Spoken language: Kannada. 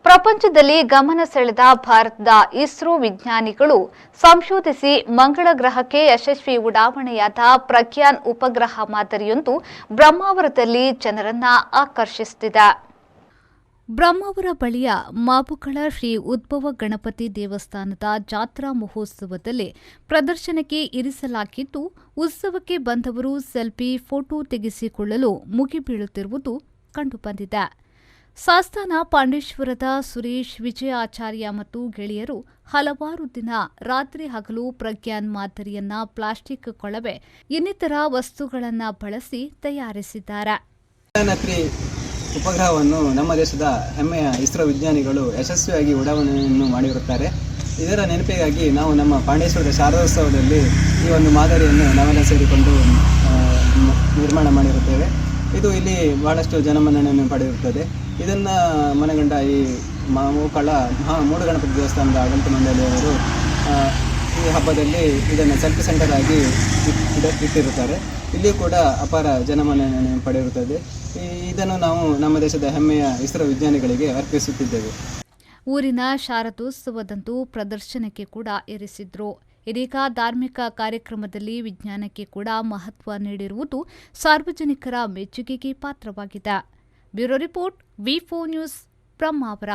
ಪ್ರಪಂಚದಲ್ಲಿ ಗಮನ ಸೆಳೆದ ಭಾರತದ ಇಸ್ರೋ ವಿಜ್ಞಾನಿಗಳು ಸಂಶೋಧಿಸಿ ಮಂಗಳ ಗ್ರಹಕ್ಕೆ ಯಶಸ್ವಿ ಉಡಾವಣೆಯಾದ ಪ್ರಗ್ಯಾನ್ ಉಪಗ್ರಹ ಮಾದರಿಯೊಂದು ಬ್ರಹ್ಮಾವರದಲ್ಲಿ ಜನರನ್ನ ಆಕರ್ಷಿಸುತ್ತಿದೆ. ಬ್ರಹ್ಮಾವರ ಬಳಿಯ ಮಾಬುಕಳ ಶ್ರೀ ಉದ್ಭವ ಗಣಪತಿ ದೇವಸ್ಥಾನದ ಜಾತ್ರಾ ಮಹೋತ್ಸವದಲ್ಲಿ ಪ್ರದರ್ಶನಕ್ಕೆ ಇರಿಸಲಾಗಿದ್ದು, ಉತ್ಸವಕ್ಕೆ ಬಂದವರು ಸೆಲ್ಫಿ ಫೋಟೋ ತೆಗೆಸಿಕೊಳ್ಳಲು ಮುಗಿಬೀಳುತ್ತಿರುವುದು ಕಂಡುಬಂದಿದೆ. ಸಾಸ್ತಾನ ಪಾಂಡೇಶ್ವರದ ಸುರೇಶ್ ವಿಜಯ ಆಚಾರ್ಯ ಮತ್ತು ಗೆಳೆಯರು ಹಲವಾರು ದಿನ ರಾತ್ರಿ ಹಗಲು ಪ್ರಗ್ಯಾನ್ ಮಾದರಿಯನ್ನ ಪ್ಲಾಸ್ಟಿಕ್ ಕೊಳವೆ ಇನ್ನಿತರ ವಸ್ತುಗಳನ್ನು ಬಳಸಿ ತಯಾರಿಸಿದ್ದಾರೆ. ಉಪಗ್ರಹವನ್ನು ನಮ್ಮ ದೇಶದ ಹೆಮ್ಮೆಯ ಇಸ್ರೋ ವಿಜ್ಞಾನಿಗಳು ಯಶಸ್ವಿಯಾಗಿ ಉಡಾವಣೆಯನ್ನು ಮಾಡಿರುತ್ತಾರೆ. ಇದರ ನೆನಪಿಗಾಗಿ ನಾವು ನಮ್ಮ ಪಾಂಡೇಶ್ವರದ ಶಾರದೋತ್ಸವದಲ್ಲಿ ಈ ಒಂದು ಮಾದರಿಯನ್ನು ನಾವೆಲ್ಲ ಸೇರಿಕೊಂಡು ನಿರ್ಮಾಣ ಮಾಡಿರುತ್ತೇವೆ. ಇದು ಇಲ್ಲಿ ಬಹಳಷ್ಟು ಜನಮನ್ನಣೆಯನ್ನು ಪಡೆದಿರುತ್ತದೆ. ಇದನ್ನು ಮನಗಂಡ ಈ ಮಾವುಕಳ ಮೂಡು ಗಣಪತಿ ದೇವಸ್ಥಾನದ ಆಡಳಿತ ಮಂಡಳಿಯವರು ಈ ಹಬ್ಬದಲ್ಲಿ ಇದನ್ನು ಸೆಲ್ಫಿ ಸೆಂಟರ್ ಆಗಿ ಇಟ್ಟಿರುತ್ತಾರೆ. ಇಲ್ಲಿ ಕೂಡ ಅಪಾರ ಜನಮನ್ನಣೆ ಪಡೆದಿರುತ್ತದೆ. ಇದನ್ನು ನಾವು ನಮ್ಮ ದೇಶದ ಹೆಮ್ಮೆಯ ಇಸ್ರೋ ವಿಜ್ಞಾನಿಗಳಿಗೆ ಅರ್ಪಿಸುತ್ತಿದ್ದೇವೆ. ಊರಿನ ಶಾರದೋತ್ಸವದಂದು ಪ್ರದರ್ಶನಕ್ಕೆ ಕೂಡ ಇರಿಸಿದ್ರು. ಇದೀಗ ಧಾರ್ಮಿಕ ಕಾರ್ಯಕ್ರಮದಲ್ಲಿ ವಿಜ್ಞಾನಕ್ಕೆ ಕೂಡ ಮಹತ್ವ ನೀಡಿರುವುದು ಸಾರ್ವಜನಿಕರ ಮೆಚ್ಚುಗೆಗೆ ಪಾತ್ರವಾಗಿದೆ. ಬ್ಯೂರೋ ರಿಪೋರ್ಟ್, ವಿ4 ನ್ಯೂಸ್, ಬ್ರಹ್ಮಾವರ.